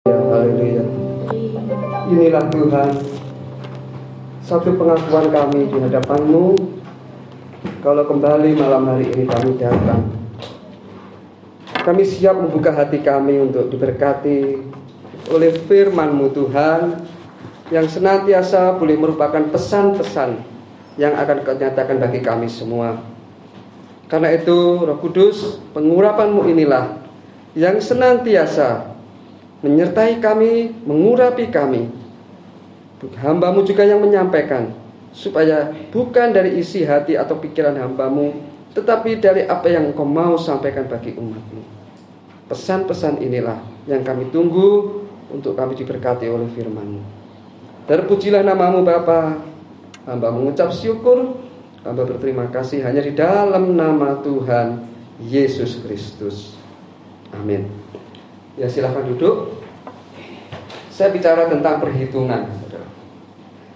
Ya, haleluya. Inilah Tuhan, satu pengakuan kami di hadapan-Mu. Kalau kembali malam hari ini kami datang, kami siap membuka hati kami untuk diberkati oleh firman-Mu Tuhan, yang senantiasa boleh merupakan pesan-pesan yang akan Kau nyatakan bagi kami semua. Karena itu Roh Kudus, pengurapan-Mu inilah yang senantiasa menyertai kami, mengurapi kami. Hamba-Mu juga yang menyampaikan, supaya bukan dari isi hati atau pikiran hamba-Mu, tetapi dari apa yang Engkau mau sampaikan bagi umat-Mu. Pesan-pesan inilah yang kami tunggu untuk kami diberkati oleh firman-Mu. Terpujilah nama-Mu Bapa. Hamba mengucap syukur, hamba berterima kasih hanya di dalam nama Tuhan Yesus Kristus. Amin. Ya, silahkan duduk. Saya bicara tentang perhitungan, saudara.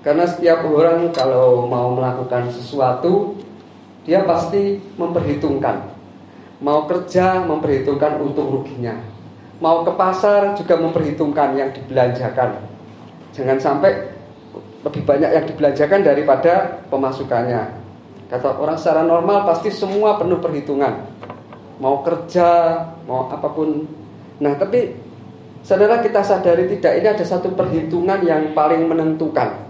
Karena setiap orang kalau mau melakukan sesuatu, dia pasti memperhitungkan. Mau kerja, memperhitungkan untung ruginya. Mau ke pasar, juga memperhitungkan yang dibelanjakan. Jangan sampai lebih banyak yang dibelanjakan daripada pemasukannya. Kata orang secara normal pasti semua penuh perhitungan. Mau kerja, mau apapun. Nah, tapi saudara, kita sadari tidak, ini ada satu perhitungan yang paling menentukan.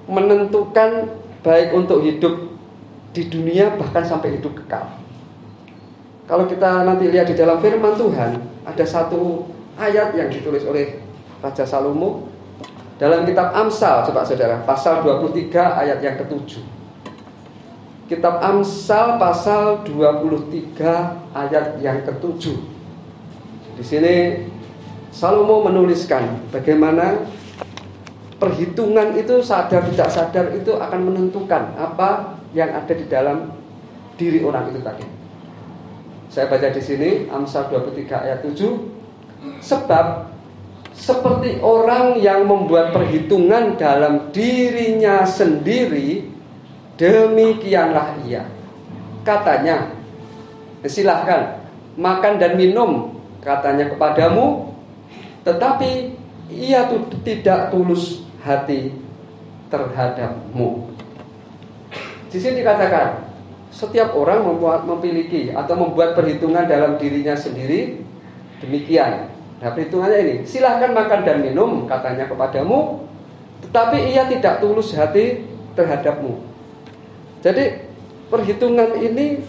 Menentukan baik untuk hidup di dunia bahkan sampai hidup kekal. Kalau kita nanti lihat di dalam firman Tuhan, ada satu ayat yang ditulis oleh Raja Salomo dalam kitab Amsal, coba saudara, pasal 23 ayat yang ke-7. Kitab Amsal pasal 23 ayat yang ke-7. Di sini Salomo menuliskan bagaimana perhitungan itu sadar tidak sadar itu akan menentukan apa yang ada di dalam diri orang itu tadi. Saya baca di sini Amsal 23 ayat 7. Sebab seperti orang yang membuat perhitungan dalam dirinya sendiri, demikianlah ia. Katanya, silahkan makan dan minum, katanya kepadamu, tetapi ia tidak tulus hati terhadapmu. Di sini dikatakan, setiap orang memiliki atau membuat perhitungan dalam dirinya sendiri, demikian. Nah, perhitungannya ini, silahkan makan dan minum, katanya kepadamu, tetapi ia tidak tulus hati terhadapmu. Jadi perhitungan ini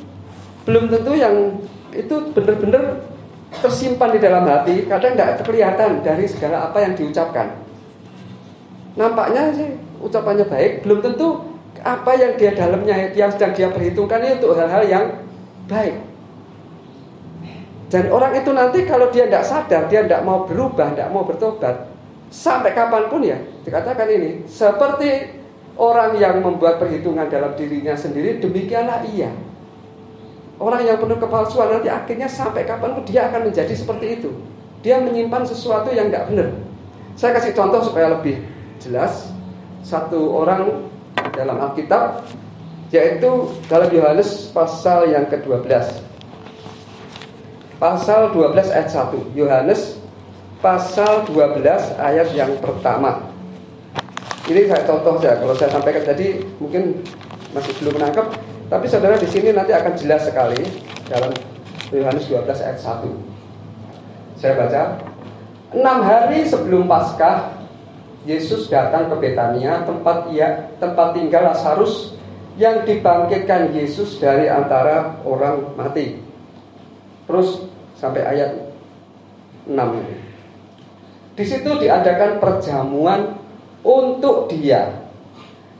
belum tentu yang itu benar-benar tersimpan di dalam hati. Kadang tidak kelihatan dari segala apa yang diucapkan. Nampaknya sih ucapannya baik, belum tentu apa yang dia dalamnya, yang sedang dia perhitungkan ini untuk hal-hal yang baik. Dan orang itu nanti kalau dia tidak sadar, dia tidak mau berubah, tidak mau bertobat, sampai kapanpun ya, dikatakan ini, seperti orang yang membuat perhitungan dalam dirinya sendiri, demikianlah ia. Orang yang penuh kepalsuan nanti akhirnya sampai kapanpun dia akan menjadi seperti itu. Dia menyimpan sesuatu yang tidak benar. Saya kasih contoh supaya lebih jelas. Satu orang dalam Alkitab, yaitu dalam Yohanes pasal yang ke-12. Pasal 12 ayat 1. Yohanes pasal 12 ayat yang pertama. Ini saya contoh saja. Kalau saya sampaikan tadi mungkin masih belum menangkap, tapi saudara di sini nanti akan jelas sekali dalam Yohanes 12 ayat 1. Saya baca. 6 hari sebelum Paskah, Yesus datang ke Betania, tempat tinggal Lazarus yang dibangkitkan Yesus dari antara orang mati. Terus sampai ayat 6 ini. Di situ diadakan perjamuan untuk dia,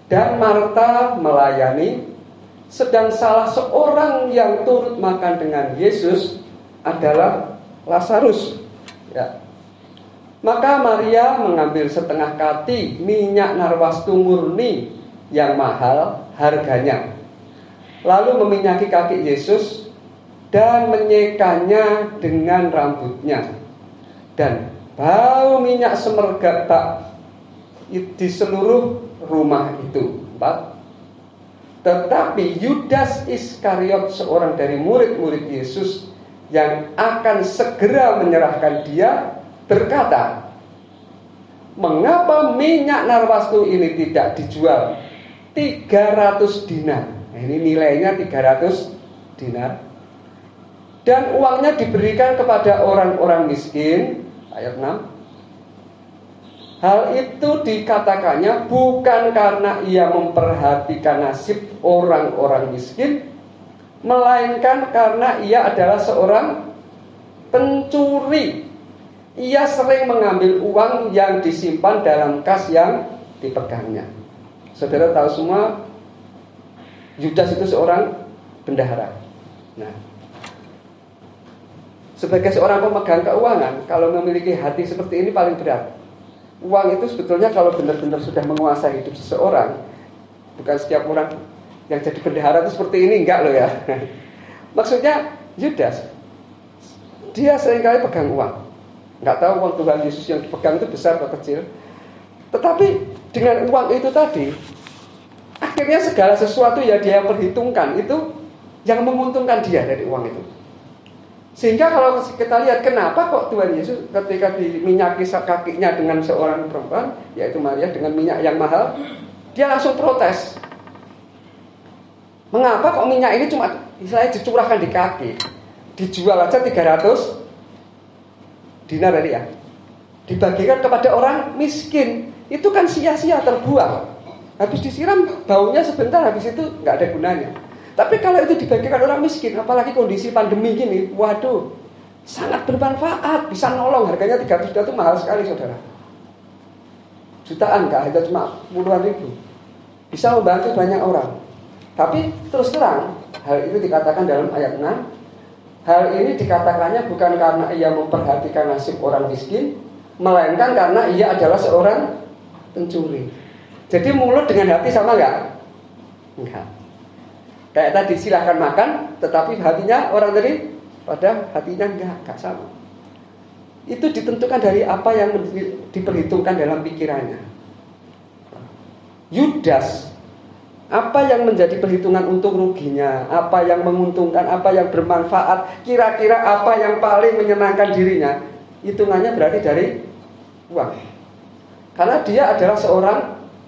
dan Marta melayani, sedang salah seorang yang turut makan dengan Yesus adalah Lazarus. Ya. Maka Maria mengambil setengah kati minyak narwastu murni yang mahal harganya, lalu meminyaki kaki Yesus dan menyekanya dengan rambutnya, dan bau minyak semerbak di seluruh rumah itu. 4. Tetapi Yudas Iskariot, seorang dari murid-murid Yesus yang akan segera menyerahkan dia, berkata, mengapa minyak narwastu ini tidak dijual 300 dinar? Nah, ini nilainya 300 dinar. Dan uangnya diberikan kepada orang-orang miskin. Ayat 6. Hal itu dikatakannya bukan karena ia memperhatikan nasib orang-orang miskin, melainkan karena ia adalah seorang pencuri. Ia sering mengambil uang yang disimpan dalam kas yang dipegangnya. Saudara tahu semua, Yudas itu seorang bendahara. Nah, sebagai seorang pemegang keuangan, kalau memiliki hati seperti ini paling berat. Uang itu sebetulnya kalau benar-benar sudah menguasai hidup seseorang, bukan setiap orang yang jadi bendahara itu seperti ini, enggak loh ya. Maksudnya Yudas, dia seringkali pegang uang. Enggak tahu uang Tuhan Yesus yang dipegang itu besar atau kecil. Tetapi dengan uang itu tadi, akhirnya segala sesuatu yang dia perhitungkan itu yang menguntungkan dia dari uang itu. Sehingga kalau kita lihat kenapa kok Tuhan Yesus ketika diminyaki kakinya dengan seorang perempuan, yaitu Maria, dengan minyak yang mahal, dia langsung protes. Mengapa kok minyak ini cuma istilahnya dicurahkan di kaki, dijual aja 300 dinar tadi ya, dibagikan kepada orang miskin, itu kan sia-sia, terbuang. Habis disiram baunya sebentar, habis itu nggak ada gunanya. Tapi kalau itu dibagikan orang miskin, apalagi kondisi pandemi gini, waduh, sangat bermanfaat, bisa nolong. Harganya 300 juta itu mahal sekali, saudara. Jutaan, nggak hanya cuma puluhan ribu, bisa membantu banyak orang. Tapi terus terang, hal itu dikatakan dalam ayat 6. Hal ini dikatakannya bukan karena ia memperhatikan nasib orang miskin, melainkan karena ia adalah seorang pencuri. Jadi mulut dengan hati sama nggak? Enggak. Kayak tadi silahkan makan, tetapi hatinya orang tadi pada hatinya enggak sama. Itu ditentukan dari apa yang diperhitungkan dalam pikirannya. Yudas, apa yang menjadi perhitungan untung ruginya, apa yang menguntungkan, apa yang bermanfaat, kira-kira apa yang paling menyenangkan dirinya, hitungannya berarti dari uang. Karena dia adalah seorang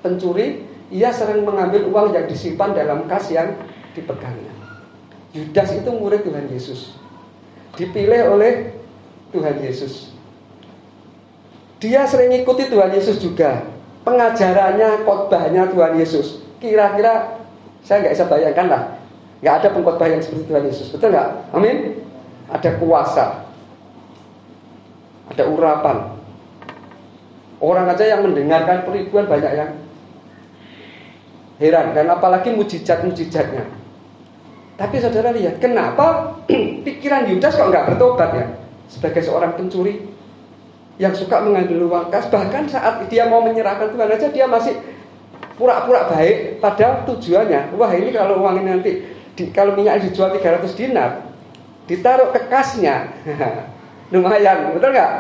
pencuri, ia sering mengambil uang yang disimpan dalam kas yang dipegangnya. Yudas itu murid Tuhan Yesus, dipilih oleh Tuhan Yesus. Dia sering ikuti Tuhan Yesus juga, pengajarannya, khotbahnya Tuhan Yesus. Kira-kira saya nggak bisa bayangkan lah, nggak ada pengkhotbah yang seperti Tuhan Yesus, betul nggak? Amin. Ada kuasa, ada urapan. Orang aja yang mendengarkan peribuan banyak yang heran, dan apalagi mujizat-mujizatnya. Tapi saudara lihat, kenapa pikiran Yudas kok nggak bertobat ya? Sebagai seorang pencuri yang suka mengambil uang kas, bahkan saat dia mau menyerahkan Tuhan aja dia masih pura-pura baik, padahal tujuannya, wah ini kalau uang ini nanti kalau minyak dijual 300 dinar, ditaruh ke kasnya, lumayan, betul nggak?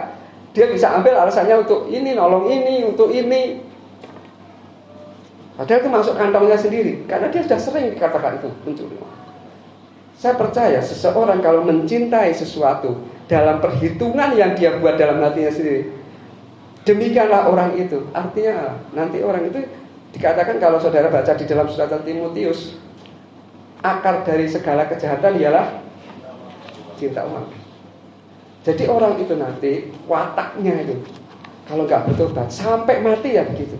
Dia bisa ambil alasannya untuk ini, nolong ini, untuk ini. Padahal itu masuk kantongnya sendiri, karena dia sudah sering dikatakan itu pencuri. Saya percaya seseorang kalau mencintai sesuatu dalam perhitungan yang dia buat dalam hatinya sendiri, demikianlah orang itu. Artinya nanti orang itu dikatakan, kalau saudara baca di dalam surat Timotius, akar dari segala kejahatan ialah cinta uang. Jadi orang itu nanti wataknya itu kalau nggak bertobat sampai mati ya begitu.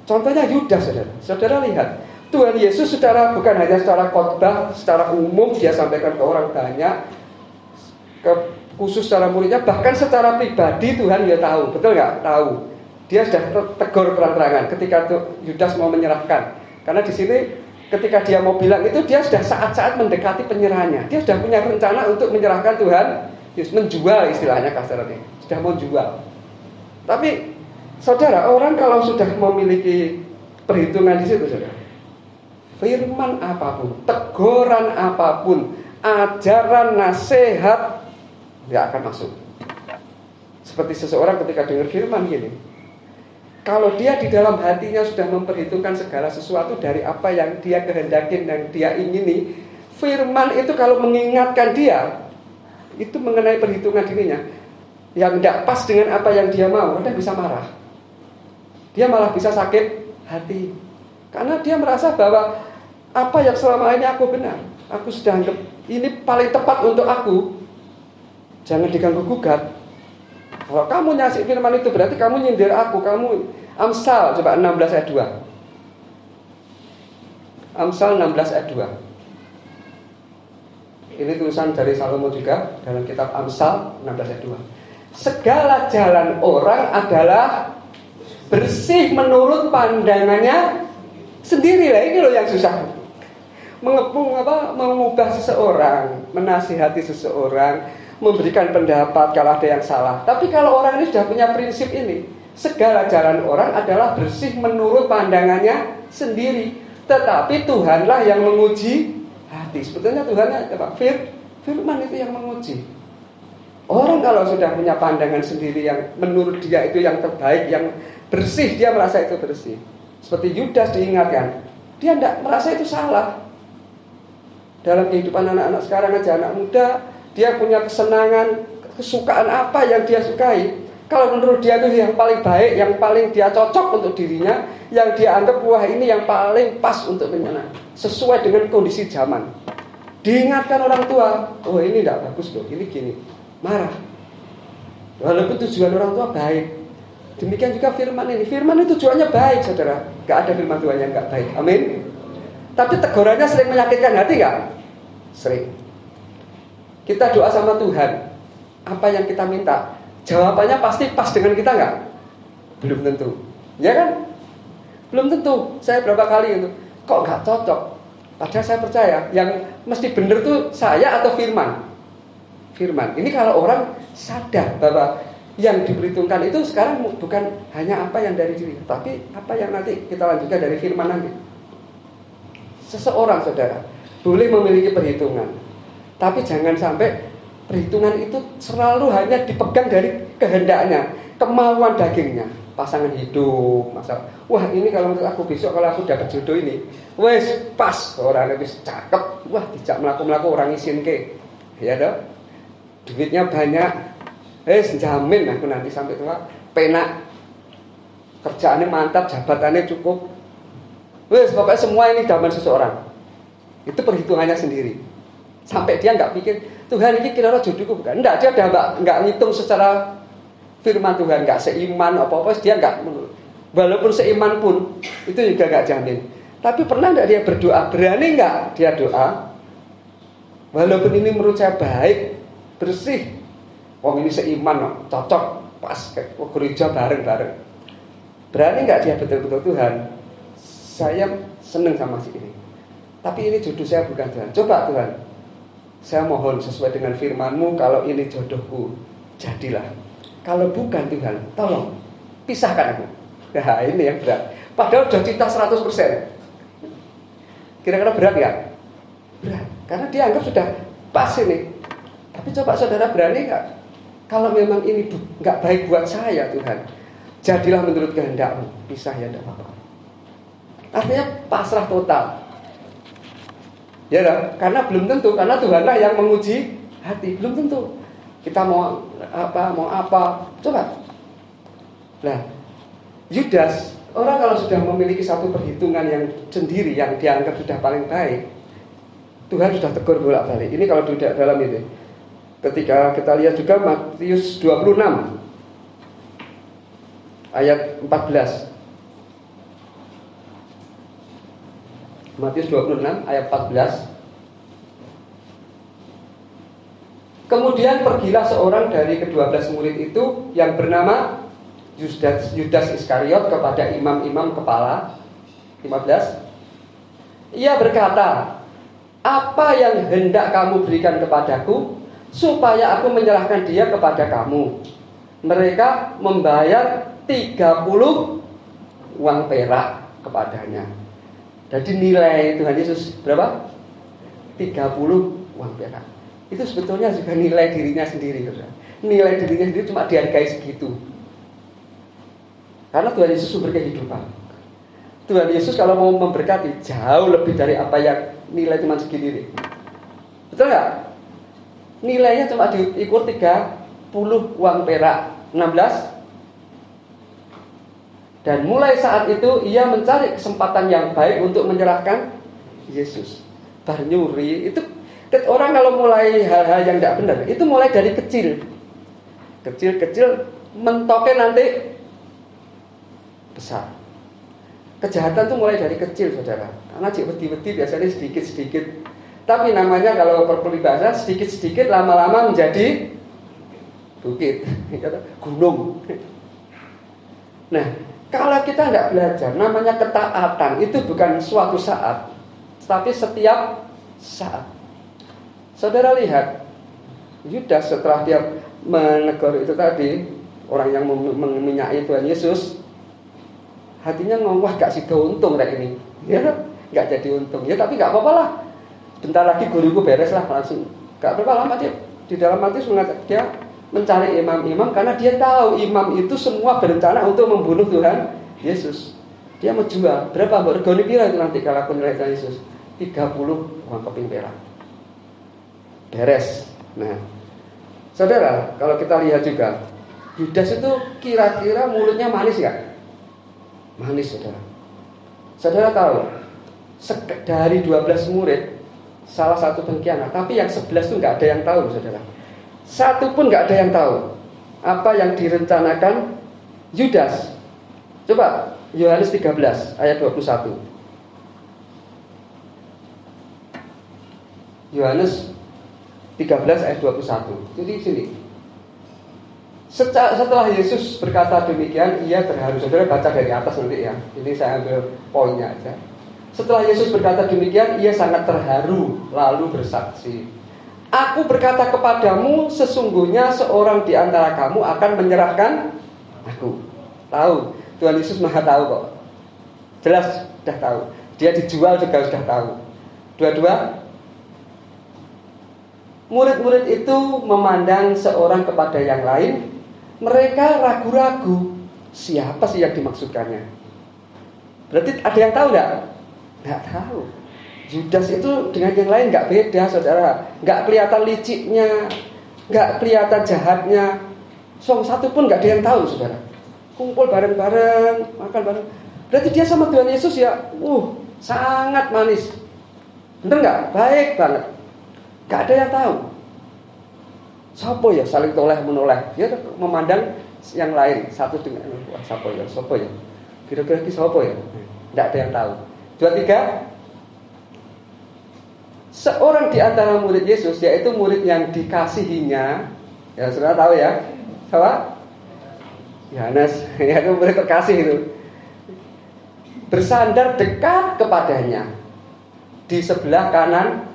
Contohnya Yudas, saudara. Saudara lihat, Tuhan Yesus bukan hanya secara khotbah, secara umum dia sampaikan ke orang banyak, khusus secara muridnya, bahkan secara pribadi Tuhan dia tahu, betul nggak? Tahu. Dia sudah tegur terang-terangan ketika Yudas mau menyerahkan. Karena di sini ketika dia mau bilang itu, dia sudah saat-saat mendekati penyerahannya. Dia sudah punya rencana untuk menyerahkan Tuhan Yesus, menjual istilahnya kasarnya. Sudah mau jual. Tapi saudara, orang kalau sudah memiliki perhitungan di situ, saudara, firman apapun, teguran apapun, ajaran, nasihat, nggak akan masuk. Seperti seseorang ketika dengar firman gini, kalau dia di dalam hatinya sudah memperhitungkan segala sesuatu dari apa yang dia kehendakin dan dia ingini, firman itu kalau mengingatkan dia, itu mengenai perhitungan dirinya yang tidak pas dengan apa yang dia mau, dia bisa marah. dia malah bisa sakit hati. Karena dia merasa bahwa apa yang selama ini aku benar, aku sudah anggap ini paling tepat untuk aku, jangan diganggu gugat. Kalau kamu nyasik firman itu berarti kamu nyindir aku, kamu. Amsal coba 16 ayat 2. Amsal 16 ayat 2. Ini tulisan dari Salomo juga dalam kitab Amsal 16 ayat 2. Segala jalan orang adalah bersih menurut pandangannya sendiri. Lah ini loh yang susah. Mengubah seseorang, menasihati seseorang, memberikan pendapat kalau ada yang salah. Tapi kalau orang ini sudah punya prinsip ini, segala jalan orang adalah bersih menurut pandangannya sendiri. Tetapi Tuhanlah yang menguji hati. Sebetulnya Tuhannya apa? Firman itu yang menguji. Orang kalau sudah punya pandangan sendiri yang menurut dia itu yang terbaik, yang bersih, dia merasa itu bersih. Seperti Yudas diingatkan, dia tidak merasa itu salah. Dalam kehidupan anak-anak sekarang aja, anak muda, dia punya kesenangan, kesukaan apa yang dia sukai. Kalau menurut dia itu yang paling baik, yang paling dia cocok untuk dirinya, yang dia anggap wah ini yang paling pas untuk menyenang, sesuai dengan kondisi zaman. Diingatkan orang tua, oh ini tidak bagus loh, ini gini, marah. Walaupun tujuan orang tua baik. Demikian juga firman ini. Firman itu tujuannya baik, saudara. Gak ada firman Tuhan yang gak baik. Amin. Tapi tegurannya sering menyakitkan hati gak? Sering. Kita doa sama Tuhan, apa yang kita minta, jawabannya pasti pas dengan kita gak? Belum tentu. Ya kan? Belum tentu. Saya berapa kali itu, kok gak cocok? Padahal saya percaya yang mesti benar tuh saya atau firman. Firman. Ini kalau orang sadar bahwa yang diperhitungkan itu sekarang bukan hanya apa yang dari diri, tapi apa yang nanti kita lanjutkan dari firman nanti. Seseorang, saudara, boleh memiliki perhitungan, tapi jangan sampai perhitungan itu selalu hanya dipegang dari kehendaknya, kemauan dagingnya. Pasangan hidup, masalah. Wah ini kalau menurut aku besok kalau aku dapat jodoh ini, wes pas, orang lebih cakep, wah tidak melaku orang isin ke, ya dong. Duitnya banyak, jamin aku nanti sampai tua penak, kerjaannya mantap, jabatannya cukup. Wes pokoknya semua ini zaman seseorang. Itu perhitungannya sendiri. Sampai dia nggak pikir Tuhan ini kira-kira jodohku bukan. Enggak, dia udah nggak ngitung secara firman Tuhan, nggak seiman apa-apa, dia nggak menurut. Walaupun seiman pun itu juga nggak jamin. Tapi pernah nggak dia berdoa? Berani nggak dia doa? Walaupun ini menurut saya baik, bersih. Wong ini seiman, cocok, pas ke gereja bareng-bareng. Berani nggak dia betul-betul Tuhan? Saya seneng sama si ini. Tapi ini jodoh saya bukan Tuhan. Coba Tuhan, saya mohon sesuai dengan firman-Mu, kalau ini jodohku, jadilah. Kalau bukan Tuhan, tolong pisahkan aku. Nah ini yang berat. Padahal sudah cinta 100%. Kira-kira berat nggak? Berat. Karena dia anggap sudah pas ini. Tapi coba saudara berani nggak? Kalau memang ini nggak baik buat saya Tuhan, jadilah menurut kehendak-Mu. Pisah ya tidak apa-apa. Artinya pasrah total. Ya dong? Karena belum tentu, karena Tuhanlah yang menguji hati. Belum tentu. Kita mau apa. Coba. Nah, Yudas, orang kalau sudah memiliki satu perhitungan yang sendiri, yang dianggap sudah paling baik, Tuhan sudah tegur bolak-balik. Ini kalau tidak dalam ini. Ketika kita lihat juga Matius 26 ayat 14. Matius 26 ayat 14. Kemudian pergilah seorang dari ke-12 murid itu yang bernama Yudas Iskariot kepada imam-imam kepala. 15. Ia berkata, apa yang hendak kamu berikan kepadaku supaya aku menyerahkan dia kepada kamu? Mereka membayar 30 uang perak kepadanya. Jadi nilai Tuhan Yesus berapa? 30 uang perak. Itu sebetulnya juga nilai dirinya sendiri. Nilai dirinya sendiri cuma dihargai segitu. Karena Tuhan Yesus sumber kehidupan. Tuhan Yesus kalau mau memberkati jauh lebih dari apa yang nilai cuma segini. Betul nggak? Nilainya cuma diukur 30 uang perak. 16. Dan mulai saat itu ia mencari kesempatan yang baik untuk menyerahkan Yesus. Bar nyuri itu, orang kalau mulai hal-hal yang tidak benar itu mulai dari kecil. Kecil mentoknya nanti besar. Kejahatan itu mulai dari kecil, saudara. Karena wedi-wedi biasanya sedikit-sedikit. Tapi namanya kalau peribahasa sedikit-sedikit lama-lama menjadi bukit, gunung. Nah, kalau kita tidak belajar, namanya ketaatan itu bukan suatu saat, tapi setiap saat. Saudara lihat, Yudas setelah dia menegur itu tadi, orang yang menyai Tuhan Yesus, hatinya ngomong, wah gak sida untung kayak ini, ya gak jadi untung, ya tapi gak apa-apa lah. Bentar lagi guruku beres lah, langsung gak berapa lama dia di dalam hati mengatakan dia mencari imam-imam karena dia tahu imam itu semua berencana untuk membunuh Tuhan Yesus. Dia mau jual berapa regane pira itu nanti kalau aku nilai Tuhan Yesus 30 uang keping perak. Beres. Nah, saudara, kalau kita lihat juga Yudas itu kira-kira mulutnya manis gak? Manis, saudara. Saudara tahu dari 12 murid salah satu pengkhianat, tapi yang 11 itu gak ada yang tahu, saudara. Satu pun gak ada yang tahu apa yang direncanakan Yudas. Coba Yohanes 13 ayat 21. Yohanes 13 ayat 21. Jadi sini. Setelah Yesus berkata demikian, ia terharu. Saudara baca dari atas nanti ya. Ini saya ambil poinnya aja. Setelah Yesus berkata demikian, ia sangat terharu lalu bersaksi. Aku berkata kepadamu, sesungguhnya seorang di antara kamu akan menyerahkan aku. Tahu, Tuhan Yesus Maha tahu kok. Jelas sudah tahu. Dia dijual juga sudah tahu. Dua-dua. Murid-murid itu memandang seorang kepada yang lain. Mereka ragu-ragu. Siapa sih yang dimaksudkannya? Berarti ada yang tahu enggak? Enggak tahu. Yudas itu dengan yang lain gak beda, saudara. Gak kelihatan liciknya, gak kelihatan jahatnya. Satu pun gak ada yang tahu, saudara. Kumpul bareng-bareng, makan bareng. Berarti dia sama Tuhan Yesus ya, sangat manis. Bener gak? Baik banget. Gak ada yang tahu. Sopo ya saling toleh menoleh. Dia memandang yang lain satu dengan sopo ya. Kira-kira sopo ya. Gak ada yang tahu. 2, 3. Seorang di antara murid Yesus, yaitu murid yang dikasihinya, ya saudara tahu ya, siapa? Yohanes, ya itu murid terkasih itu. Bersandar dekat kepadanya di sebelah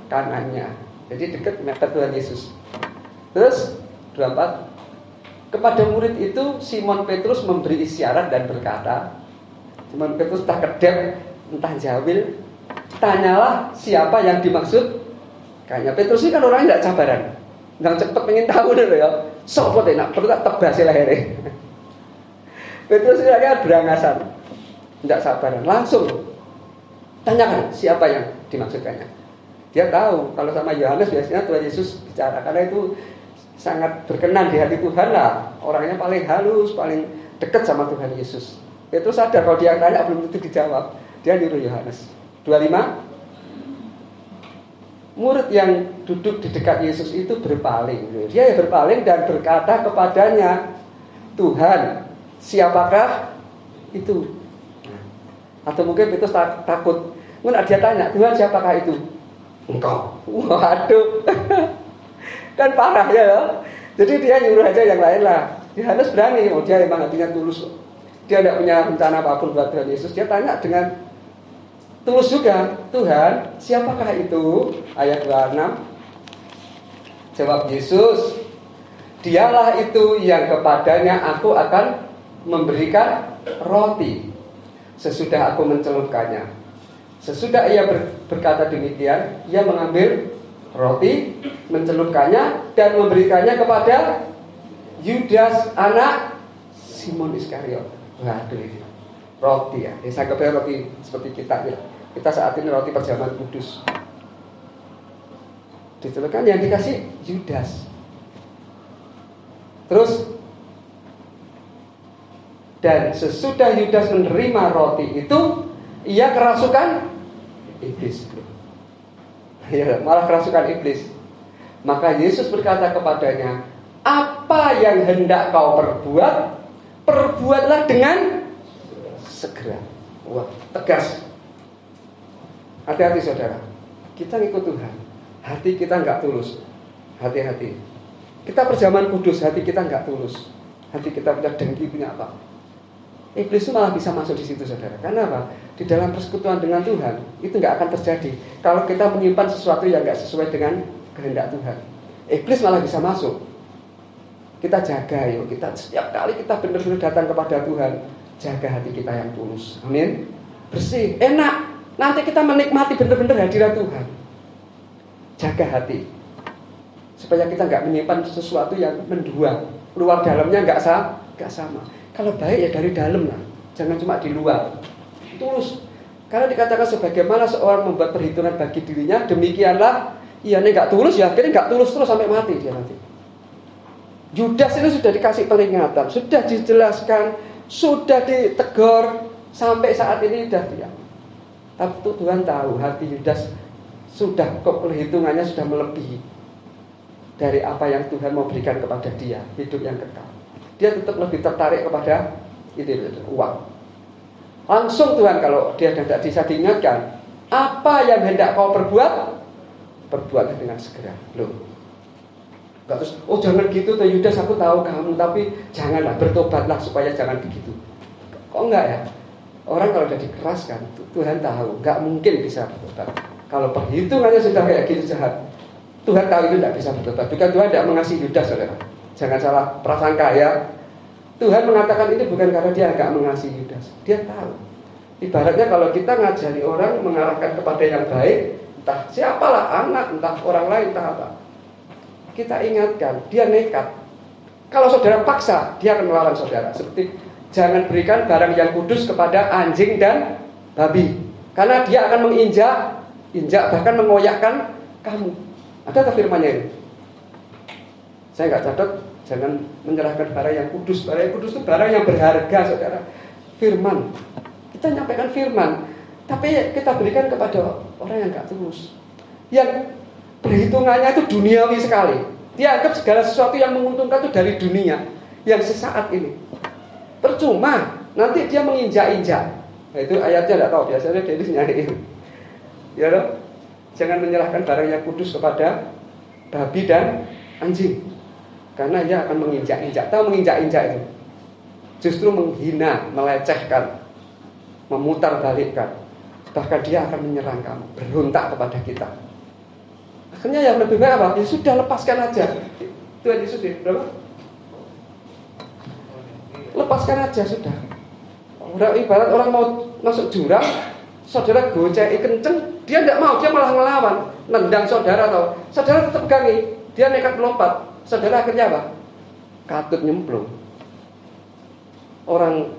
kanannya. Jadi dekat mepet Tuhan Yesus. Terus 24. Kepada murid itu Simon Petrus memberi isyarat dan berkata, Simon Petrus entah kedep, entah jawil, tanyalah siapa yang dimaksud. Kayaknya Petrus ini kan orangnya tidak sabaran, nggak cepet pengen tahu dulu ya. Sopo deh nak perlu tak tebas lehernya. Petrus ini kan berangasan, tidak sabaran, langsung tanyakan siapa yang dimaksudkannya. Dia tahu kalau sama Yohanes biasanya Tuhan Yesus bicara, karena itu sangat berkenan di hati Tuhan lah. Orangnya paling halus, paling dekat sama Tuhan Yesus. Petrus sadar kalau dia tanya belum tentu dijawab. Dia nyuruh Yohanes. 25. Murid yang duduk di dekat Yesus itu berpaling. Dia berpaling dan berkata kepadanya, Tuhan, siapakah itu? Atau mungkin Petrus takut. Mungkin dia tanya, Tuhan siapakah itu? Engkau. Waduh. Kan parah ya. Jadi dia nyuruh aja yang lain lah. Yohanes berani, dia memang hatinya tulus. Dia tidak punya rencana apapun buat Tuhan Yesus. Dia tanya dengan tulus juga, Tuhan, siapakah itu? Ayat 26. Jawab Yesus, dialah itu yang kepadanya aku akan memberikan roti sesudah aku mencelupkannya. Sesudah ia berkata demikian, ia mengambil roti, mencelupkannya dan memberikannya kepada Yudas anak Simon Iskariot. Waduh ini roti ya, saya anggapnya roti seperti kita ya. Kita saat ini roti perjamuan kudus. Dicelupkan yang dikasih Yudas. Terus Dan sesudah Yudas menerima roti itu, ia kerasukan iblis. Ya, malah kerasukan iblis. Maka Yesus berkata kepadanya, apa yang hendak kau perbuat, perbuatlah dengan segera. Wah, tegas. Hati-hati saudara, kita ngikut Tuhan, hati kita nggak tulus. Hati-hati. Kita perjamuan kudus, hati kita nggak tulus. Hati kita punya dengki, punya apa. Iblis itu malah bisa masuk di situ saudara. Karena apa? Di dalam persekutuan dengan Tuhan itu nggak akan terjadi kalau kita menyimpan sesuatu yang nggak sesuai dengan kehendak Tuhan. Iblis malah bisa masuk. Kita jaga yuk, kita setiap kali kita benar-benar datang kepada Tuhan, jaga hati kita yang tulus. Amin. Bersih, enak. Nanti kita menikmati benar-benar hadirat Tuhan. Jaga hati supaya kita nggak menyimpan sesuatu yang mendua. Luar dalamnya nggak sama. Kalau baik ya dari dalam lah, jangan cuma di luar. Tulus. Karena dikatakan sebagaimana seorang membuat perhitungan bagi dirinya, demikianlah ia nggak tulus ya akhirnya nggak tulus terus sampai mati dia nanti. Yudas ini sudah dikasih peringatan, sudah dijelaskan, sudah ditegur, sampai saat ini sudah diam. Tapi Tuhan tahu hati Yudas sudah perhitungannya sudah melebihi dari apa yang Tuhan mau berikan kepada dia, hidup yang kekal. Dia tetap lebih tertarik kepada uang. Langsung Tuhan kalau dia tidak bisa diingatkan, apa yang hendak kau perbuat, perbuatlah dengan segera. Loh, terus, oh jangan gitu tuh Yudas, aku tahu kamu, tapi janganlah, bertobatlah supaya jangan begitu. Kok enggak ya? Orang kalau sudah dikeraskan, Tuhan tahu, nggak mungkin bisa bertobat. Kalau perhitungannya sudah kayak gitu jahat, Tuhan tahu itu tidak bisa bertobat. Bukan Tuhan tidak mengasihi Yudas, saudara. Jangan salah prasangka ya. Tuhan mengatakan ini bukan karena dia nggak mengasihi Yudas. Dia tahu. Ibaratnya kalau kita ngajari orang mengarahkan kepada yang baik, entah siapalah, anak, entah orang lain, entah apa, kita ingatkan, dia nekat. Kalau saudara paksa, dia akan melawan saudara. Seperti jangan berikan barang yang kudus kepada anjing dan babi, karena dia akan menginjak, bahkan mengoyakkan kamu. Ada tak firmannya ini? Saya nggak catat. Jangan menyerahkan barang yang kudus. Barang yang kudus itu barang yang berharga, saudara. Firman. Kita nyampaikan firman, tapi kita berikan kepada orang yang nggak tulus, yang perhitungannya itu duniawi sekali. Dia anggap segala sesuatu yang menguntungkan itu dari dunia, yang sesaat ini. Percuma, nanti dia menginjak-injak. Nah, itu ayatnya tidak tahu, biasanya dia nyariin. Ya loh? Jangan menyerahkan barang yang kudus kepada babi dan anjing, karena dia akan menginjak-injak. Tahu menginjak-injak itu? Justru menghina, melecehkan, memutarbalikkan. Bahkan dia akan menyerang kamu, berontak kepada kita. Akhirnya yang lebih baik apa? Ya sudah, lepaskan aja. Tuhan Yesus ya, berapa? Lepaskan aja sudah. Udah ibarat orang mau masuk jurang, saudara gocek kenceng, dia tidak mau, dia malah ngelawan, nendang saudara atau saudara tetap gangi, dia nekat melompat, saudara akhirnya apa? Katut nyemplung. Orang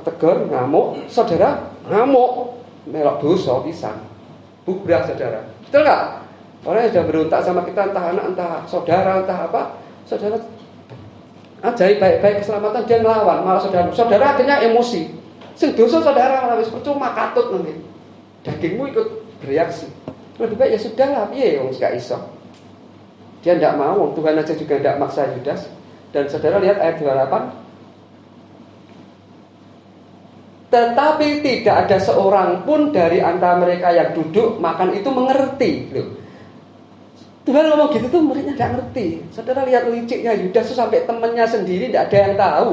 tegur, ngamuk, saudara ngamuk, melok dosa pisang, bubrak saudara. Betul nggak? Orang yang sudah berontak sama kita, entah anak, entah saudara, entah apa, saudara ajaib baik-baik keselamatan, dia ngelawan, malah saudara akhirnya emosi. Sing dosa saudara malah wis percuma, katut nanti. Dagingmu ikut bereaksi. Lebih baik ya sudahlah, piye wong gak iso. Dia tidak mau, Tuhan aja juga tidak maksa Yudas. Dan saudara lihat ayat 28. Tetapi tidak ada seorang pun dari antara mereka yang duduk makan itu mengerti. Loh. Tuhan ngomong gitu tuh muridnya tidak ngerti. Saudara lihat liciknya Yudas tuh sampai temannya sendiri tidak ada yang tahu.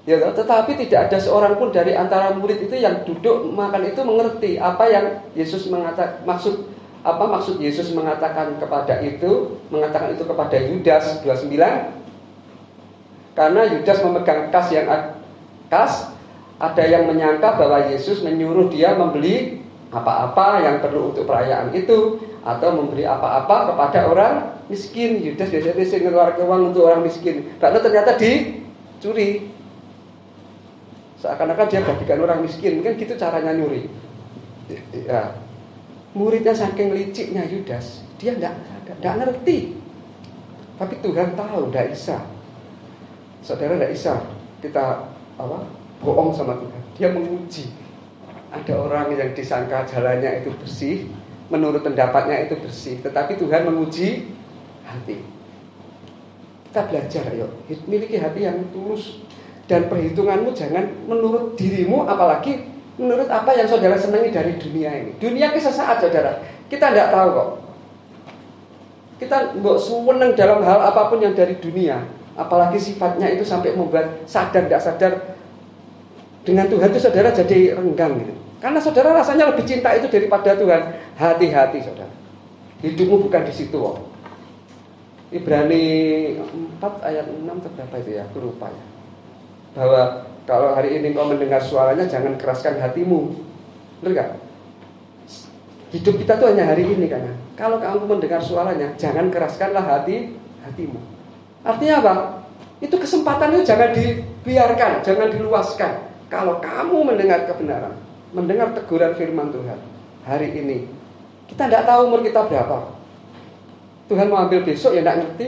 Ya, tetapi tidak ada seorang pun dari antara murid itu yang duduk makan itu mengerti apa yang Yesus mengatakan, maksud Yesus mengatakan kepada itu, mengatakan itu kepada Yudas 29. Karena Yudas memegang kas, ada yang menyangka bahwa Yesus menyuruh dia membeli apa-apa yang perlu untuk perayaan itu, atau memberi apa-apa kepada orang miskin. Yudas biasanya ngeluarkan uang untuk orang miskin, karena ternyata dicuri. Seakan-akan dia bagikan orang miskin, mungkin gitu caranya nyuri. Ya. Muridnya saking liciknya Yudas, dia tidak ngerti. Tapi Tuhan tahu, tidak bisa. Saudara, tidak bisa kita bohong sama Tuhan. Dia menguji. Ada orang yang disangka jalannya itu bersih, menurut pendapatnya itu bersih, tetapi Tuhan menguji hati. Kita belajar, ayo miliki hati yang tulus, dan perhitunganmu jangan menurut dirimu, apalagi menurut apa yang saudara senangi dari dunia ini. Dunia ini sesaat, saudara. Kita tidak tahu kok. Kita nggak seneng dalam hal apapun yang dari dunia, apalagi sifatnya itu sampai membuat sadar tidak sadar dengan Tuhan itu saudara jadi renggang gitu. Karena saudara rasanya lebih cinta itu daripada Tuhan. Hati-hati saudara. Hidupmu bukan di situ kok. Ibrani 4 ayat 6 terberapa itu ya? Aku lupa ya. Bahwa kalau hari ini kau mendengar suaranya, jangan keraskan hatimu. Benar gak? Hidup kita tuh hanya hari ini karena kalau kamu mendengar suaranya, jangan keraskanlah hatimu. Artinya apa? Itu kesempatan itu jangan dibiarkan, jangan diluaskan. Kalau kamu mendengar kebenaran, mendengar teguran firman Tuhan hari ini, kita tidak tahu umur kita berapa. Tuhan mau ambil besok ya tidak ngerti.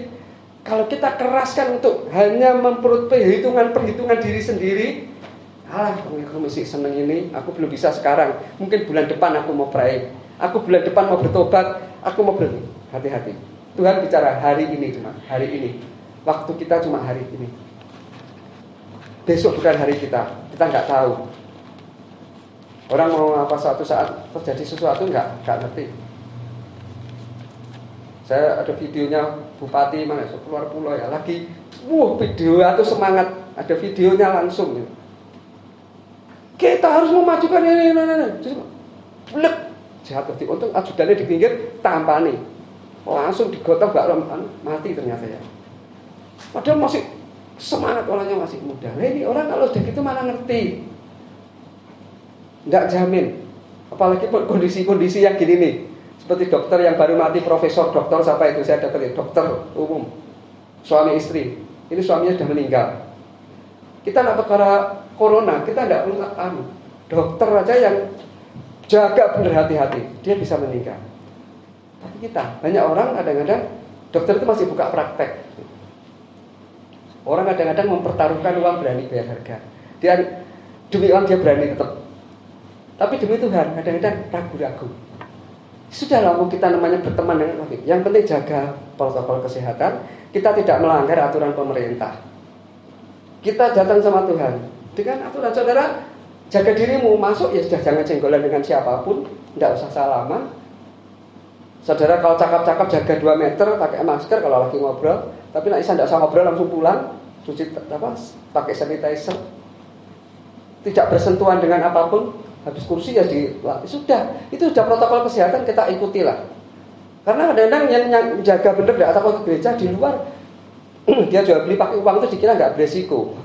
Kalau kita keraskan untuk hanya perhitungan diri sendiri, aku masih seneng ini, aku belum bisa sekarang. Mungkin bulan depan aku mau pray, aku bulan depan mau bertobat, aku mau berhenti. Hati-hati. Tuhan bicara hari ini cuma hari ini. Waktu kita cuma hari ini. Besok bukan hari kita nggak tahu. Orang mau apa suatu saat terjadi sesuatu nggak ngerti. Saya ada videonya bupati mana keluar pulau ya lagi, video atau semangat, ada videonya langsung. Kita harus memajukan ini. Blek jatuh di untung ajudannya di pinggir tampani, langsung digotong mati ternyata ya. Padahal masih semangat, orangnya masih muda. Nah, ini orang kalau udah gitu mana ngerti. Nggak jamin. Apalagi kondisi-kondisi yang gini nih. Seperti dokter yang baru mati, profesor dokter siapa itu saya dapat, dokter umum, suami istri. Ini suaminya sudah meninggal. Kita dapat perkara corona, kita tidak perlu dokter aja yang jaga benar hati-hati, dia bisa meninggal. Tapi kita, banyak orang kadang-kadang dokter itu masih buka praktek. Orang kadang-kadang mempertaruhkan uang, berani bayar harga. Dia demi uang dia berani tetap. Tapi demi Tuhan kadang-kadang ragu-ragu. Sudahlah, kita namanya berteman dengan Nabi. Yang penting jaga protokol kesehatan. Kita tidak melanggar aturan pemerintah. Kita datang sama Tuhan dengan aturan. Saudara, jaga dirimu, masuk ya sudah, jangan cenggolan dengan siapapun, tidak usah salaman. Saudara kalau cakap-cakap jaga 2 meter, pakai masker kalau lagi ngobrol. Tapi nak tidak usah ngobrol, langsung pulang, cuci pakai sanitizer. Tidak bersentuhan dengan apapun. Habis kursi ya sudah, itu sudah protokol kesehatan, kita ikutilah. Karena kadang-kadang yang jaga benar tidak takut ke gereja di luar, dia jual beli pakai uang itu dikira nggak beresiko.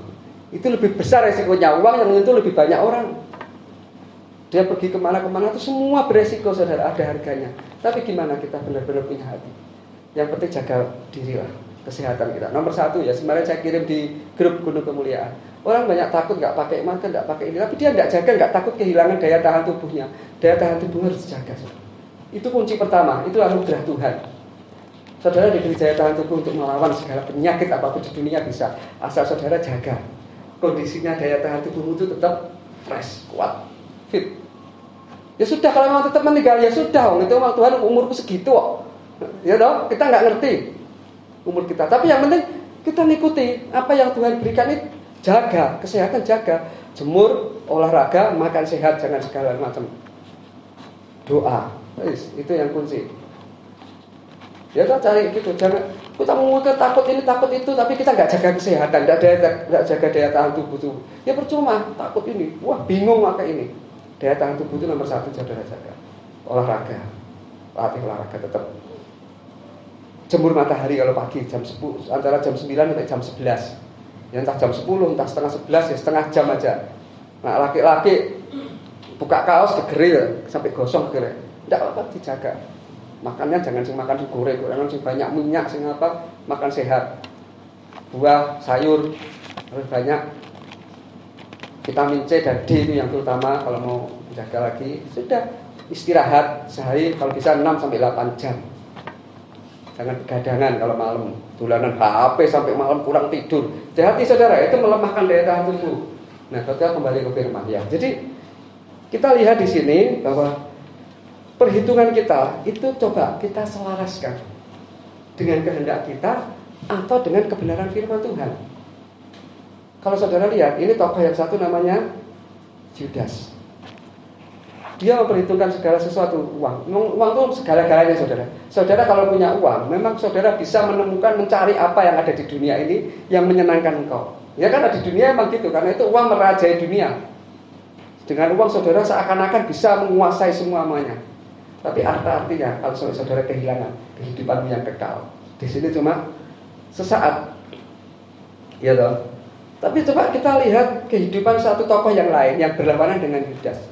Itu lebih besar resikonya, uang yang itu lebih banyak orang. Dia pergi kemana-kemana itu semua beresiko, saudara, ada harganya. Tapi gimana kita benar-benar punya hati? Yang penting jaga dirilah, kesehatan kita. Nomor 1 ya, kemarin saya kirim di grup Gunung Kemuliaan. Orang banyak takut nggak pakai masker, nggak pakai ini, tapi dia nggak jaga, nggak takut kehilangan daya tahan tubuhnya. Daya tahan tubuh harus dijaga. Itu kunci pertama, itu anugerah Tuhan. Saudara diberi daya tahan tubuh untuk melawan segala penyakit apapun di dunia bisa, asal saudara jaga kondisinya, daya tahan tubuhmu itu tetap fresh, kuat, fit. Ya sudah, kalau memang tetap meninggal ya sudah, itu memang Tuhan umurku segitu kok. Ya dong, kita nggak ngerti umur kita, tapi yang penting kita ngikuti apa yang Tuhan berikan itu. Jaga kesehatan, jaga jemur, olahraga, makan sehat, jangan segala macam. Doa, itu yang kunci. Ya kita cari gitu, jangan kita mau takut ini takut itu, tapi kita nggak jaga kesehatan, nggak jaga daya tahan tubuh tuh. Ya percuma, takut ini, wah bingung pakai ini. Daya tahan tubuh itu nomor 1, jaga. Olahraga, latih olahraga tetap. Jemur matahari kalau pagi jam 10, antara jam 9 sampai jam 11. Ya entah jam 10, entah setengah 11, ya setengah jam aja. Nah laki-laki buka kaos kegeril sampai gosong kegeril, tidak apa-apa, dijaga. Makannya jangan makan goreng, banyak minyak, makan sehat. Buah, sayur, harus banyak. Vitamin C dan D itu yang terutama kalau mau jaga lagi. Sudah, istirahat sehari kalau bisa 6 sampai 8 jam. Jangan begadangan kalau malam, dolanan HP sampai malam kurang tidur. Hati-hati saudara, itu melemahkan daya tahan tubuh. Nah, kita kembali ke firman ya. Jadi kita lihat di sini bahwa perhitungan kita itu coba kita selaraskan dengan kehendak kita atau dengan kebenaran firman Tuhan. Kalau saudara lihat, ini tokoh yang satu namanya Judas. Dia memperhitungkan segala sesuatu, uang. Uang itu segala-galanya saudara. Saudara kalau punya uang, memang saudara bisa menemukan, mencari apa yang ada di dunia ini yang menyenangkan engkau. Ya kan di dunia emang gitu, karena itu uang merajai dunia. Dengan uang saudara seakan-akan bisa menguasai semuanya. Tapi artinya kalau saudara kehilangan kehidupanmu yang kekal, di sini cuma sesaat, ya toh. Tapi coba kita lihat kehidupan satu tokoh yang lain yang berlawanan dengan Yudas,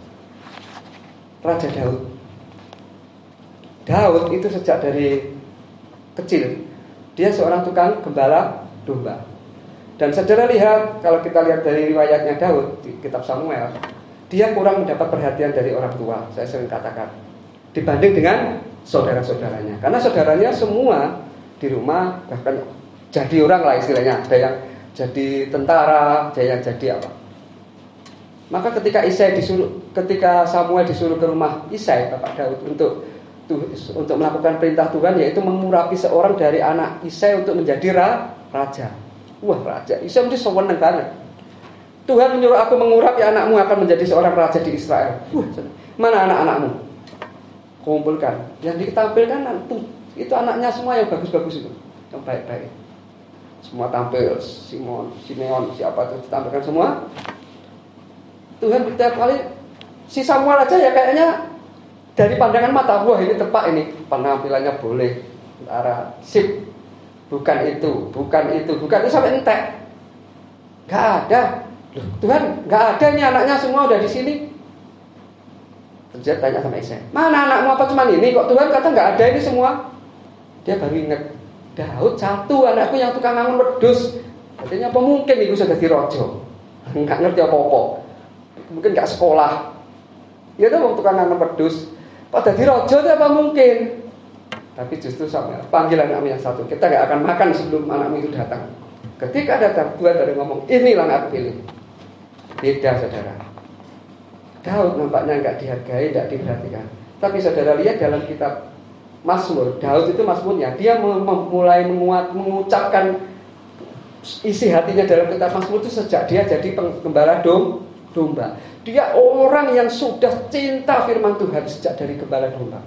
Raja Daud. Daud itu sejak dari kecil dia seorang tukang gembala domba. Dan saudara lihat, kalau kita lihat dari riwayatnya Daud di kitab Samuel, dia kurang mendapat perhatian dari orang tua, saya sering katakan, dibanding dengan saudara-saudaranya. Karena saudaranya semua di rumah bahkan jadi orang lah istilahnya, ada yang jadi tentara, ada yang jadi apa. Maka ketika Samuel disuruh ke rumah Isai, bapak Daud, untuk melakukan perintah Tuhan, yaitu mengurapi seorang dari anak Isai untuk menjadi raja. Wah, raja Isai mesti seneng banget. Tuhan menyuruh aku mengurapi anakmu akan menjadi seorang raja di Israel. Mana anak-anakmu? Kumpulkan. Yang ditampilkan itu anaknya semua yang bagus-bagus itu, yang baik-baik. Semua tampil, Simeon, siapa itu ditampilkan semua. Tuhan setiap kali si Samuel aja ya kayaknya dari pandangan mata, wah ini tepat, ini penampilannya boleh, arah sip. Bukan itu sampai entek. Gak ada. Loh, Tuhan, gak ada nih anaknya semua udah di sini. Terus dia tanya sama Isai, mana anakmu, apa cuma ini? Kok Tuhan kata gak ada ini semua? Dia baru ingat, Daud satu anakku yang tukang ngangun wedhus. Artinya apa mungkin itu sudah jadi rojo? Gak ngerti apa-apa. Mungkin gak sekolah. Ya itu waktu tukang ngangun wedhus. Kok jadi rojo itu apa mungkin? Tapi justru Samuel panggil anakmu yang satu. Kita gak akan makan sebelum anakmu itu datang. Ketika datang, Tuhan baru ngomong, inilah yang aku pilih. Beda saudara. Daud nampaknya gak dihargai, gak diperhatikan. Tapi saudara lihat dalam kitab Mazmur, Daud itu Mazmurnya, dia mulai mengucapkan isi hatinya dalam kitab Mazmur itu sejak dia jadi penggembala domba. Dia orang yang sudah cinta firman Tuhan sejak dari gembala domba.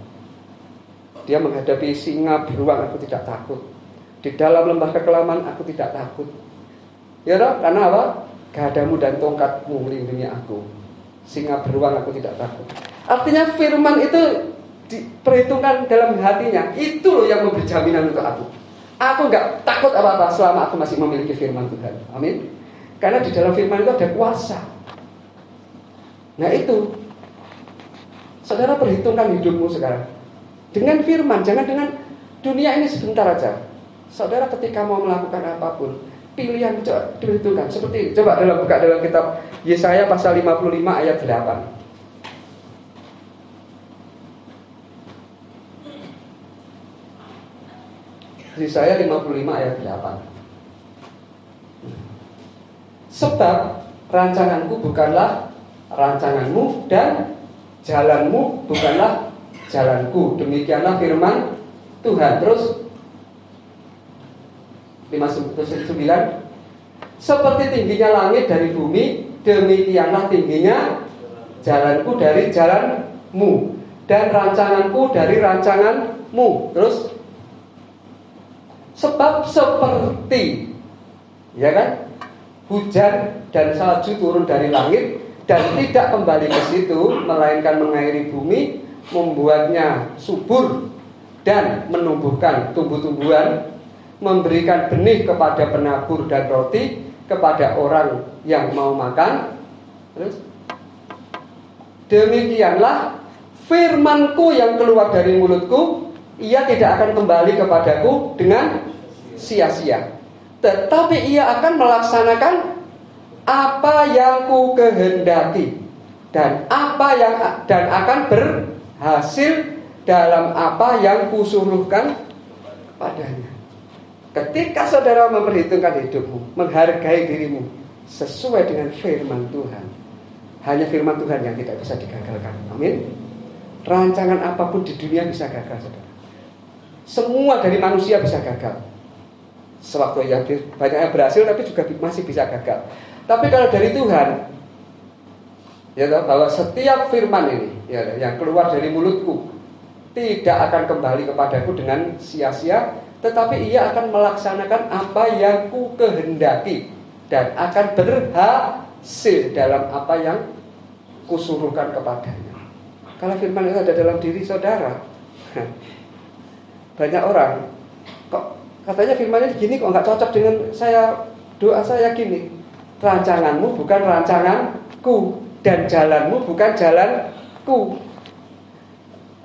Dia menghadapi singa beruang, aku tidak takut. Di dalam lembah kekelaman, aku tidak takut. Ya toh? Karena apa? Gadamu dan tongkatmu melindungi aku. Singa beruang, aku tidak takut. Artinya firman itu diperhitungkan dalam hatinya. Itu loh yang memberi jaminan untuk aku. Aku gak takut apa-apa selama aku masih memiliki firman Tuhan. Amin. Karena di dalam firman itu ada kuasa. Nah itu, saudara perhitungkan hidupmu sekarang dengan firman, jangan dengan dunia ini sebentar aja. Saudara ketika mau melakukan apapun, pilihan coba diperhitungkan. Seperti ini. Coba buka dalam kitab Yesaya pasal 55 ayat 8. Yesaya 55 ayat 8. Sebab rancanganku bukanlah rancanganmu dan jalanmu bukanlah jalanku. Demikianlah firman Tuhan. Terus 59, seperti tingginya langit dari bumi, demikianlah tingginya jalanku dari jalanmu dan rancanganku dari rancanganmu. Terus sebab seperti, ya kan, hujan dan salju turun dari langit dan tidak kembali ke situ, melainkan mengairi bumi, membuatnya subur dan menumbuhkan tumbuh-tumbuhan, memberikan benih kepada penabur dan roti kepada orang yang mau makan. Terus demikianlah firmanku yang keluar dari mulutku, ia tidak akan kembali kepadaku dengan sia-sia, tetapi ia akan melaksanakan apa yang ku kehendaki dan akan berhasil dalam apa yang kusuruhkan padanya. Ketika saudara memperhitungkan hidupmu, menghargai dirimu, sesuai dengan firman Tuhan. Hanya firman Tuhan yang tidak bisa digagalkan. Amin. Rancangan apapun di dunia bisa gagal, saudara. Semua dari manusia bisa gagal. Sewaktu yang banyak yang berhasil, tapi juga masih bisa gagal. Tapi kalau dari Tuhan, ya, bahwa setiap firman ini, ya, yang keluar dari mulutku tidak akan kembali kepadaku dengan sia-sia, tetapi ia akan melaksanakan apa yang ku kehendaki dan akan berhasil dalam apa yang kusuruhkan kepadanya. Kalau firman itu ada dalam diri saudara, banyak orang kok katanya firmannya gini, kok nggak cocok dengan saya, doa saya gini. Rancanganmu bukan rancanganku, dan jalanmu bukan jalanku.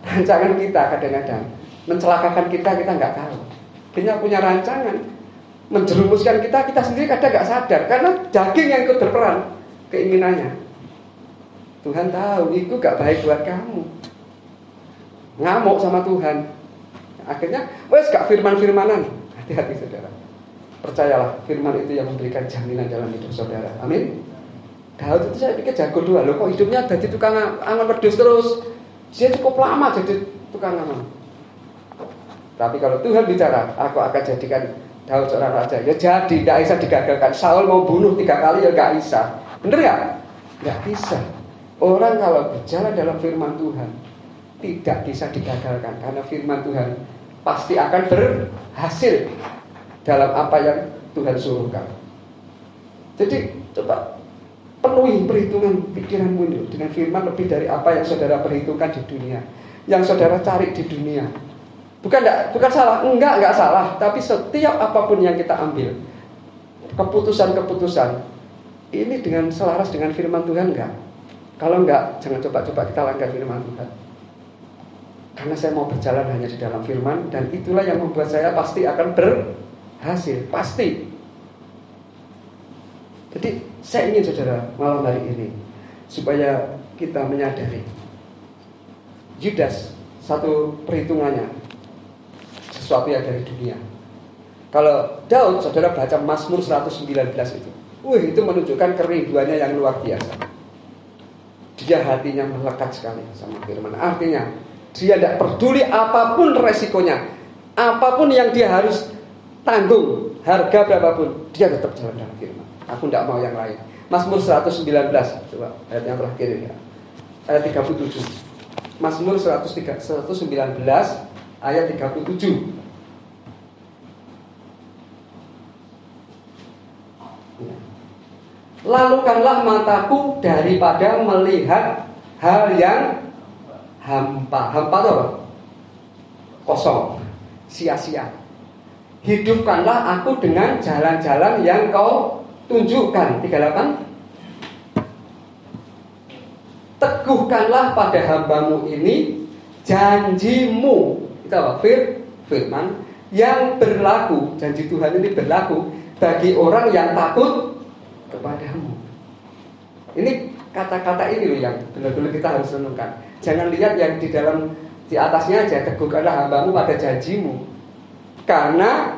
Rancangan kita kadang-kadang mencelakakan kita nggak tahu. Dia punya rancangan menjerumuskan kita sendiri kadang nggak sadar, karena daging yang ikut berperan keinginannya. Tuhan tahu itu gak baik buat kamu. Ngamuk sama Tuhan. Akhirnya wes gak firman-firmanan. Hati-hati saudara. Percayalah, firman itu yang memberikan jaminan dalam hidup saudara. Amin. Daud itu saya pikir jago doa. Loh kok hidupnya jadi tukang angon wedhus terus. Dia cukup lama jadi tukang angon. Tapi kalau Tuhan bicara, aku akan jadikan Daud seorang raja. Ya jadi, gak bisa digagalkan. Saul mau bunuh 3 kali ya gak bisa. Bener gak? Gak bisa. Orang kalau berjalan dalam firman Tuhan tidak bisa digagalkan, karena firman Tuhan pasti akan berhasil dalam apa yang Tuhan suruhkan. Jadi coba penuhi perhitungan pikiranmu ini dengan firman lebih dari apa yang saudara perhitungkan di dunia, yang saudara cari di dunia. Bukan salah, enggak salah, tapi setiap apapun yang kita ambil, keputusan-keputusan ini dengan selaras dengan firman Tuhan enggak? Kalau enggak, jangan coba-coba kita langgar firman Tuhan. Karena saya mau berjalan hanya di dalam firman, dan itulah yang membuat saya pasti akan berhasil, pasti. Jadi saya ingin saudara malam hari ini supaya kita menyadari Yudas, satu perhitungannya sesuatu yang dari dunia. Kalau Daud, saudara baca Mazmur 119 itu, itu menunjukkan kerinduannya yang luar biasa. Dia hatinya melekat sekali sama firman. Artinya dia tidak peduli apapun resikonya, apapun yang dia harus tanggung, harga berapapun, dia tetap jalan dalam firman. Aku tidak mau yang lain. Mazmur 119, coba ayat yang terakhir ya, ayat 37. Mazmur 119 ayat 37. Lalukanlah mataku daripada melihat hal yang hampa. Hampa itu apa? Kosong, sia-sia. Hidupkanlah aku dengan jalan-jalan yang kau tunjukkan. 38. Teguhkanlah pada hambamu ini janjimu. Itu apa? Firman yang berlaku. Janji Tuhan ini berlaku bagi orang yang takut kepadamu. Ini kata-kata ini loh yang benar-benar kita harus renungkan. Jangan lihat yang di atasnya aja, teguhkanlah hambamu pada janjimu. Karena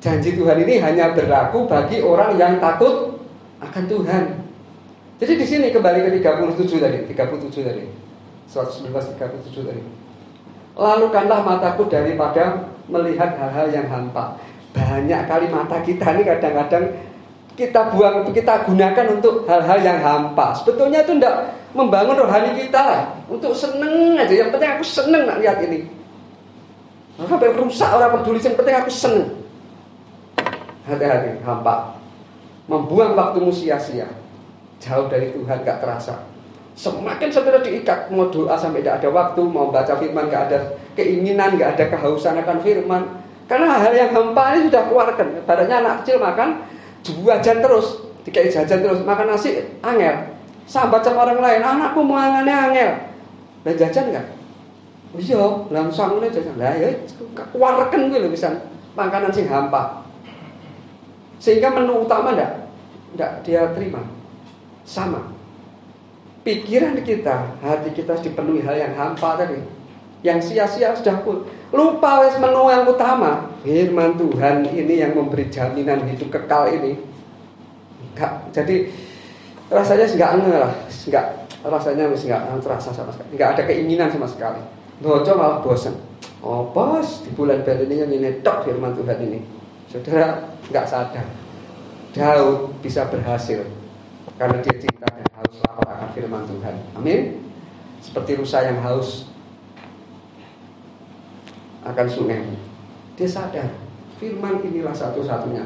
janji Tuhan ini hanya berlaku bagi orang yang takut akan Tuhan. Jadi di sini kembali ke 37 tadi. 119:37 tadi. Lalukanlah mataku daripada melihat hal-hal yang hampa. Banyak kali mata kita ini kadang-kadang kita buang, kita gunakan untuk hal-hal yang hampa. Sebetulnya itu tidak membangun rohani kita. Untuk seneng aja, yang penting aku seneng nak lihat ini. Sampai rusak orang peduli, yang penting aku seneng. Hati-hati, hampa. Membuang waktumu sia-sia, jauh dari Tuhan, gak terasa. Semakin saudara diikat, mau doa sampai tidak ada waktu, mau baca firman gak ada keinginan, gak ada kehausan akan firman. Karena hal yang hampa ini sudah keluarkan. Badannya anak kecil makan 2 jam terus, dikai jajan terus, makan nasi angel. Sambat sama orang lain, anakku mau angannya angel. Lah jajan kan? Oh iya, langsung ngene jajan. Lah ya keluarkan gue lho pisan makanan sing hampa. Sehingga menu utama ndak dia terima. Sama. Pikiran kita, hati kita dipenuhi hal yang hampa tadi. Yang sia-sia sudah pun. Lupa wes menu yang utama. Firman Tuhan ini yang memberi jaminan hidup kekal ini. Jadi rasanya rasanya nggak terasa sama sekali, nggak ada keinginan sama sekali. Baca malah bosan. Oh bos, di bulan baru ini tok firman Tuhan ini. Saudara nggak sadar, Daud bisa berhasil karena dia cinta dan haus lapar akan firman Tuhan. Amin. Seperti rusa yang haus akan sungai. Dia sadar firman inilah satu-satunya.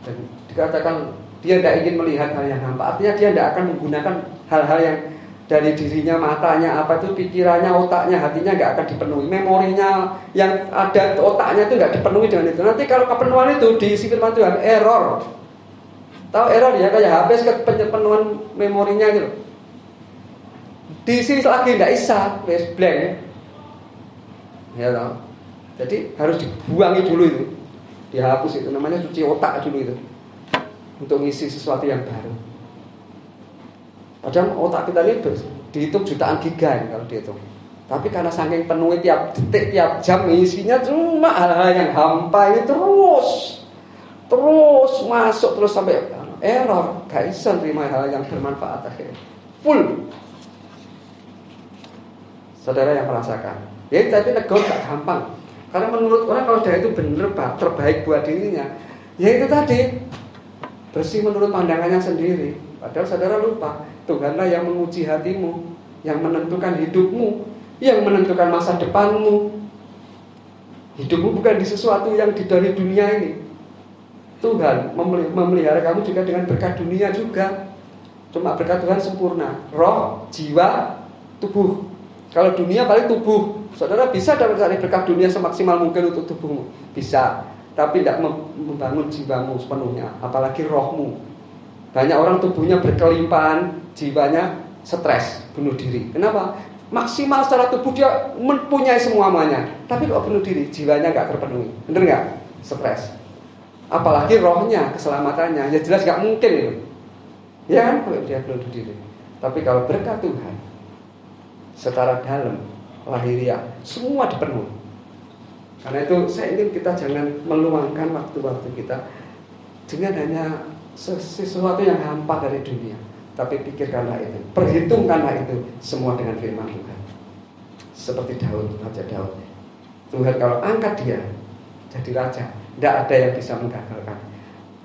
Dan dikatakan dia tidak ingin melihat hal yang hampa. Artinya dia tidak akan menggunakan hal-hal yang dari dirinya, matanya, apa itu, pikirannya, otaknya, hatinya nggak akan dipenuhi. Memorinya yang ada otaknya itu nggak dipenuhi dengan itu. Nanti kalau kepenuhan itu diisi firman Tuhan, error. Tahu error ya, kayak habis penuhan memorinya gitu. Diisi lagi nggak bisa, blank. Ya tahu. Jadi harus dibuangi dulu itu, dihapus itu, namanya cuci otak dulu itu, untuk ngisi sesuatu yang baru. Padahal otak kita ini dihitung jutaan giga ini kalau dihitung. Tapi karena saking penuh tiap detik, tiap jam isinya cuma hal-hal yang hampa ini terus masuk terus sampai error, gak bisa terima hal yang bermanfaat akhirnya. Full. Saudara yang merasakan. Ya tapi negur gak gampang. Karena menurut orang kalau dia itu benar terbaik buat dirinya, ya itu tadi bersih menurut pandangannya sendiri. Padahal saudara lupa, Tuhanlah yang menguji hatimu, yang menentukan hidupmu, yang menentukan masa depanmu. Hidupmu bukan di sesuatu yang dari dunia ini. Tuhan memelihara kamu juga dengan berkat dunia juga. Cuma berkat Tuhan sempurna, roh, jiwa, tubuh. Kalau dunia paling tubuh. Saudara bisa dapat berkat dunia semaksimal mungkin untuk tubuhmu, bisa. Tapi tidak membangun jiwamu sepenuhnya, apalagi rohmu. Banyak orang tubuhnya berkelimpahan, jiwanya stres, bunuh diri. Kenapa? Maksimal secara tubuh dia mempunyai semuanya, tapi kok bunuh diri, jiwanya nggak terpenuhi. Bener nggak? Stres. Apalagi rohnya, keselamatannya, ya jelas nggak mungkin itu. Ya kan, kalau dia bunuh diri. Tapi kalau berkat Tuhan, secara dalam, lahiriah, semua dipenuhi. Karena itu saya ingin kita jangan meluangkan waktu-waktu kita dengan hanya sesuatu yang hampa dari dunia. Tapi pikirkanlah itu, perhitungkanlah itu semua dengan firman Tuhan. Seperti Daud, Raja Daud. Tuhan kalau angkat dia jadi raja, tidak ada yang bisa menggagalkan.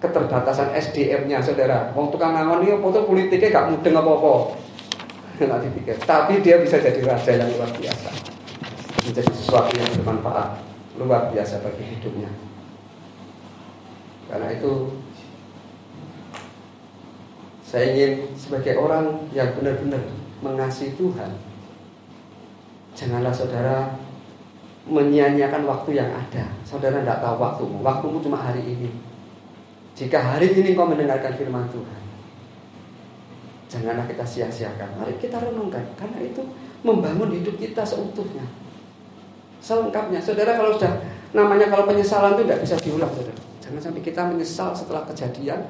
Keterbatasan SDM-nya saudara. Wong tukang ngangon ini foto politiknya gak mudeng apa-apa. Nanti pikir. Tapi dia bisa jadi raja yang luar biasa, menjadi sesuatu yang bermanfaat, luar biasa bagi hidupnya. Karena itu saya ingin sebagai orang yang benar-benar mengasihi Tuhan, janganlah saudara menyia-nyiakan waktu yang ada. Saudara tidak tahu waktumu cuma hari ini. Jika hari ini kau mendengarkan firman Tuhan, janganlah kita sia-siakan. Mari kita renungkan, karena itu membangun hidup kita seutuhnya, selengkapnya. Saudara kalau sudah namanya, kalau penyesalan itu tidak bisa diulang, saudara. Jangan sampai kita menyesal setelah kejadian.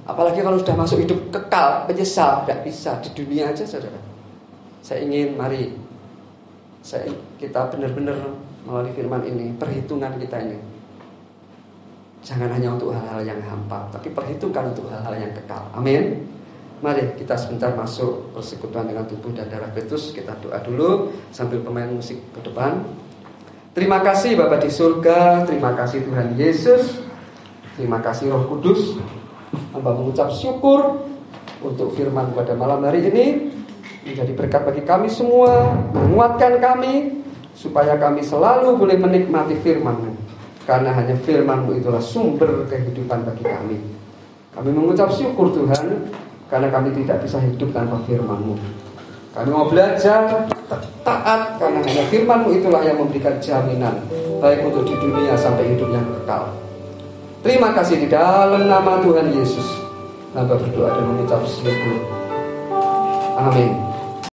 Apalagi kalau sudah masuk hidup kekal, menyesal, tidak bisa. Di dunia aja saudara. Saya ingin mari kita benar-benar melalui firman ini, perhitungan kita ini jangan hanya untuk hal-hal yang hampa, tapi perhitungkan untuk hal-hal yang kekal. Amin. Mari kita sebentar masuk persekutuan dengan tubuh dan darah Kristus. Kita doa dulu sambil pemain musik ke depan. Terima kasih Bapa di surga, terima kasih Tuhan Yesus, terima kasih Roh Kudus. Hamba mengucap syukur untuk firman pada malam hari ini, menjadi berkat bagi kami semua, menguatkan kami supaya kami selalu boleh menikmati firman-Mu, karena hanya firman-Mu itulah sumber kehidupan bagi kami. Kami mengucap syukur Tuhan, karena kami tidak bisa hidup tanpa firman-Mu. Kami mau belajar taat, karena hanya firman-Mu itulah yang memberikan jaminan, baik untuk di dunia sampai hidup yang kekal. Terima kasih di dalam nama Tuhan Yesus. Hamba berdoa dan mengucap syukur. Amin.